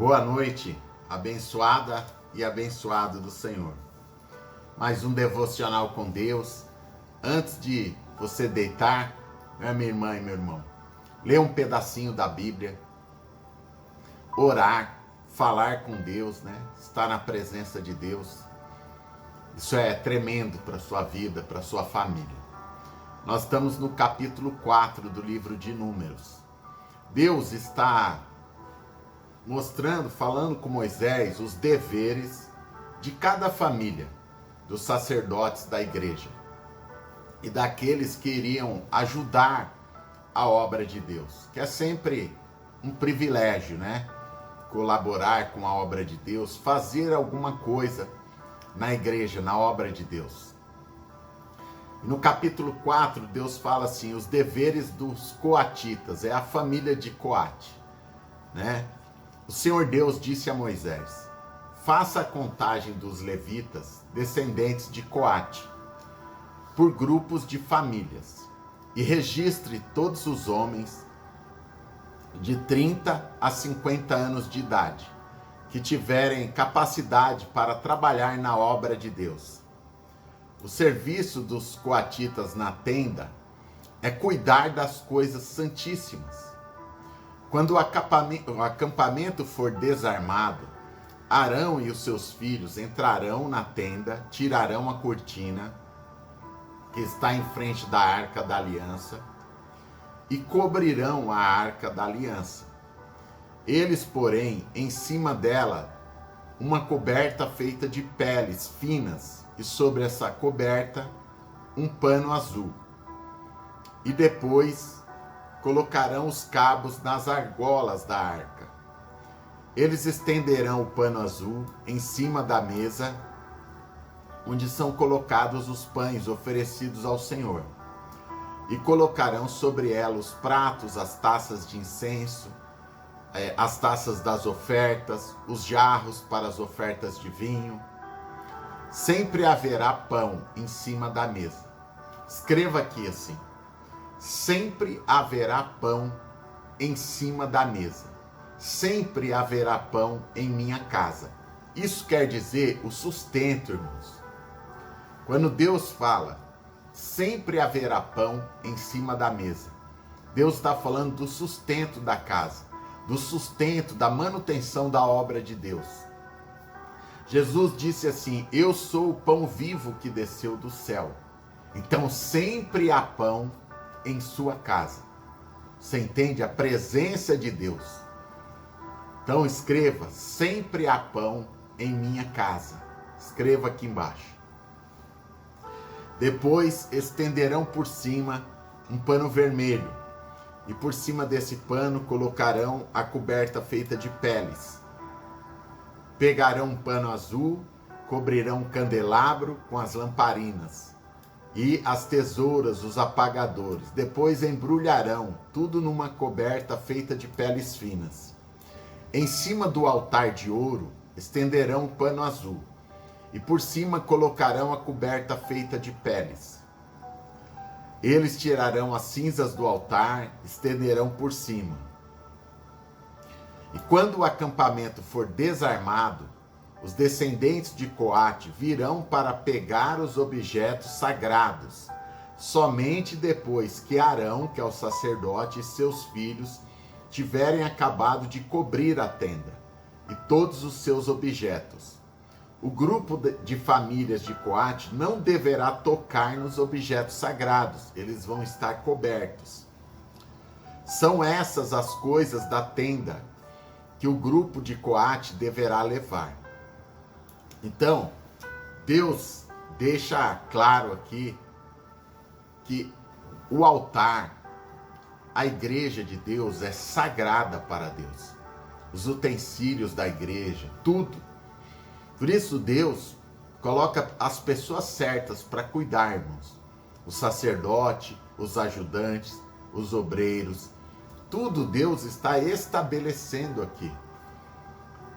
Boa noite, abençoada e abençoado do Senhor. Mais um devocional com Deus. Antes de você deitar, minha irmã e meu irmão, ler um pedacinho da Bíblia, orar, falar com Deus, Estar na presença de Deus. Isso é tremendo para a sua vida, para a sua família. Nós estamos no capítulo 4 do livro de Números. Deus está falando com Moisés os deveres de cada família, dos sacerdotes da igreja e daqueles que iriam ajudar a obra de Deus, que é sempre um privilégio, Colaborar com a obra de Deus, fazer alguma coisa na igreja, na obra de Deus. E no capítulo 4, Deus fala assim, os deveres dos coatitas, é a família de Coate, O Senhor Deus disse a Moisés, faça a contagem dos levitas, descendentes de Coate, por grupos de famílias, e registre todos os homens de 30 a 50 anos de idade, que tiverem capacidade para trabalhar na obra de Deus. O serviço dos coatitas na tenda é cuidar das coisas santíssimas. Quando o acampamento for desarmado, Arão e os seus filhos entrarão na tenda, tirarão a cortina que está em frente da Arca da Aliança e cobrirão a Arca da Aliança. Eles, porém, em cima dela, uma coberta feita de peles finas e sobre essa coberta, um pano azul. E depois colocarão os cabos nas argolas da arca. Eles estenderão o pano azul em cima da mesa, onde são colocados os pães oferecidos ao Senhor. E colocarão sobre ela os pratos, as taças de incenso, as taças das ofertas, os jarros para as ofertas de vinho. Sempre haverá pão em cima da mesa. Escreva aqui assim. Sempre haverá pão em cima da mesa. Sempre haverá pão em minha casa. Isso quer dizer o sustento, irmãos. Quando Deus fala, sempre haverá pão em cima da mesa. Deus está falando do sustento da casa, do sustento, da manutenção da obra de Deus. Jesus disse assim, eu sou o pão vivo que desceu do céu. Então sempre há pão em sua casa. Você entende? A presença de Deus. Então escreva, sempre há pão em minha casa. Escreva aqui embaixo. Depois estenderão por cima um pano vermelho. E por cima desse pano colocarão a coberta feita de peles. Pegarão um pano azul, cobrirão um candelabro com as lamparinas. E as tesouras, os apagadores. Depois embrulharão tudo numa coberta feita de peles finas. Em cima do altar de ouro, estenderão um pano azul. E por cima colocarão a coberta feita de peles. Eles tirarão as cinzas do altar, estenderão por cima. E quando o acampamento for desarmado, os descendentes de Coate virão para pegar os objetos sagrados, somente depois que Arão, que é o sacerdote, e seus filhos tiverem acabado de cobrir a tenda e todos os seus objetos. O grupo de famílias de Coate não deverá tocar nos objetos sagrados, eles vão estar cobertos. São essas as coisas da tenda que o grupo de Coate deverá levar. Então, Deus deixa claro aqui que o altar, a igreja de Deus é sagrada para Deus. Os utensílios da igreja, tudo. Por isso Deus coloca as pessoas certas para cuidar, irmãos. O sacerdote, os ajudantes, os obreiros, tudo Deus está estabelecendo aqui.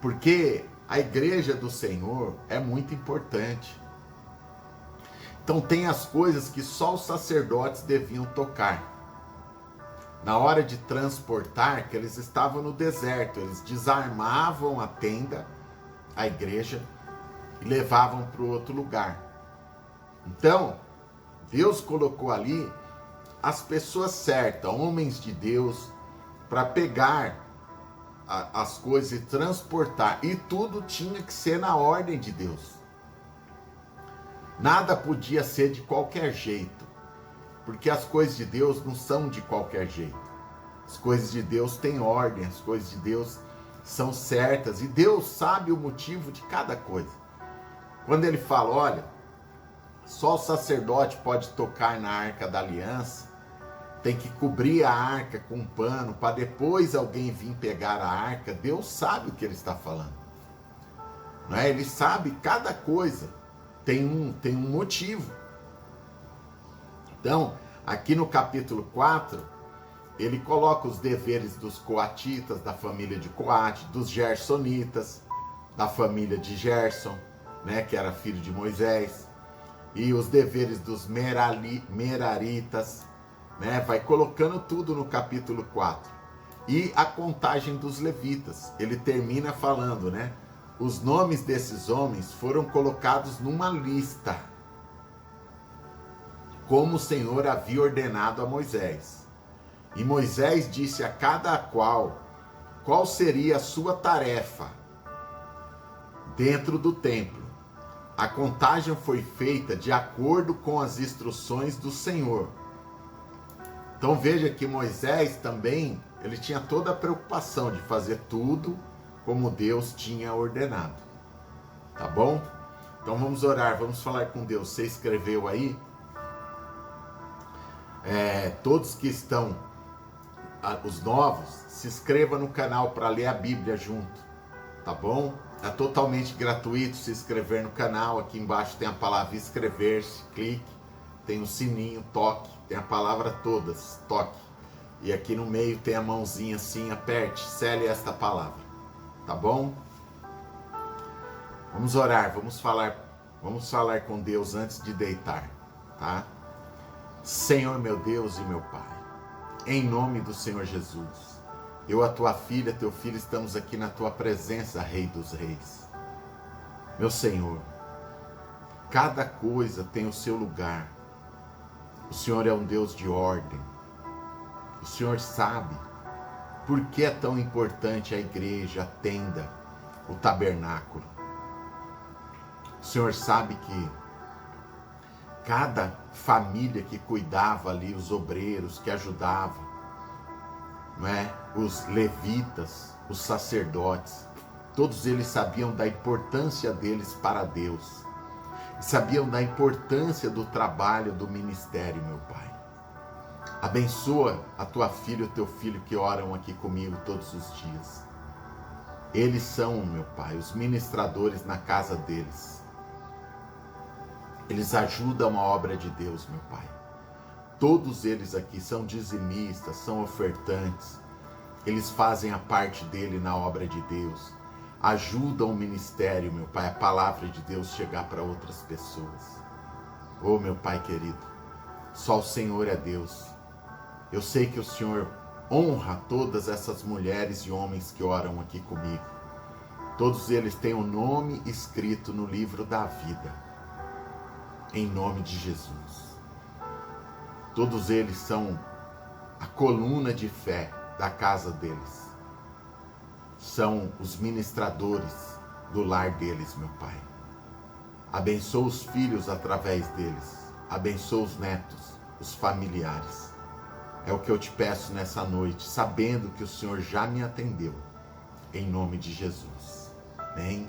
Porque a igreja do Senhor é muito importante. Então tem as coisas que só os sacerdotes deviam tocar. na hora de transportar, que eles estavam no deserto, eles desarmavam a tenda, a igreja, e levavam para o outro lugar. Então, Deus colocou ali as pessoas certas, homens de Deus, para pegar as coisas e transportar. E tudo tinha que ser na ordem de Deus. Nada podia ser de qualquer jeito, porque as coisas de Deus não são de qualquer jeito. As coisas de Deus têm ordem, as coisas de Deus são certas, e Deus sabe o motivo de cada coisa. Quando ele fala, olha, só o sacerdote pode tocar na arca da aliança, tem que cobrir a arca com um pano, para depois alguém vir pegar a arca, Deus sabe o que ele está falando. Não é? Ele sabe cada coisa, tem um motivo. Então, aqui no capítulo 4, ele coloca os deveres dos coatitas, da família de Coate, dos gersonitas, da família de Gerson, né, que era filho de Moisés, e os deveres dos meraritas, né, vai colocando tudo no capítulo 4. E a contagem dos levitas, ele termina falando, né, os nomes desses homens foram colocados numa lista, como o Senhor havia ordenado a Moisés. E Moisés disse a cada qual seria a sua tarefa dentro do templo. A contagem foi feita de acordo com as instruções do Senhor. Então veja que Moisés também, ele tinha toda a preocupação de fazer tudo como Deus tinha ordenado. Tá bom? Então vamos orar, vamos falar com Deus. Você escreveu aí? Todos que estão, os novos, se inscreva no canal para ler a Bíblia junto, tá bom? É totalmente gratuito se inscrever no canal. Aqui embaixo tem a palavra inscrever-se, clique, tem o sininho, toque, tem a palavra todas, toque. E aqui no meio tem a mãozinha assim, aperte, sele esta palavra, tá bom? Vamos orar, vamos falar com Deus antes de deitar, tá? Senhor meu Deus e meu Pai, em nome do Senhor Jesus, eu, a tua filha, teu filho, estamos aqui na tua presença, Rei dos Reis. Meu Senhor, cada coisa tem o seu lugar. O Senhor é um Deus de ordem. O Senhor sabe por que é tão importante a igreja, a tenda, o tabernáculo. O Senhor sabe que cada família que cuidava ali, os obreiros que ajudavam, não é? Os levitas, os sacerdotes, todos eles sabiam da importância deles para Deus, sabiam da importância do trabalho, do ministério, meu Pai. Abençoa a tua filha e o teu filho que oram aqui comigo todos os dias. Eles são, meu Pai, os ministradores na casa deles. Eles ajudam a obra de Deus, meu Pai. Todos eles aqui são dizimistas, são ofertantes. Eles fazem a parte dele na obra de Deus. Ajudam o ministério, meu Pai, a palavra de Deus chegar para outras pessoas. Oh, meu Pai querido, só o Senhor é Deus. Eu sei que o Senhor honra todas essas mulheres e homens que oram aqui comigo. Todos eles têm o nome escrito no livro da vida. Em nome de Jesus. Todos eles são a coluna de fé da casa deles. São os ministradores do lar deles, meu Pai. Abençoa os filhos através deles. Abençoa os netos, os familiares. É o que eu te peço nessa noite, sabendo que o Senhor já me atendeu. Em nome de Jesus. Amém.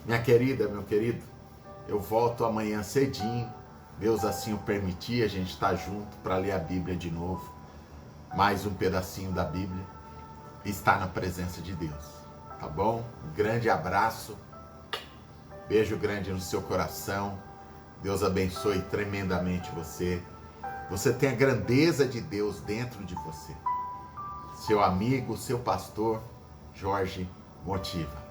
Minha querida, meu querido, eu volto amanhã cedinho. Deus assim o permitir, a gente está junto para ler a Bíblia de novo. Mais um pedacinho da Bíblia. Está na presença de Deus. Tá bom? Um grande abraço. Beijo grande no seu coração. Deus abençoe tremendamente você. Você tem a grandeza de Deus dentro de você. Seu amigo, seu pastor, Jorge Motiva.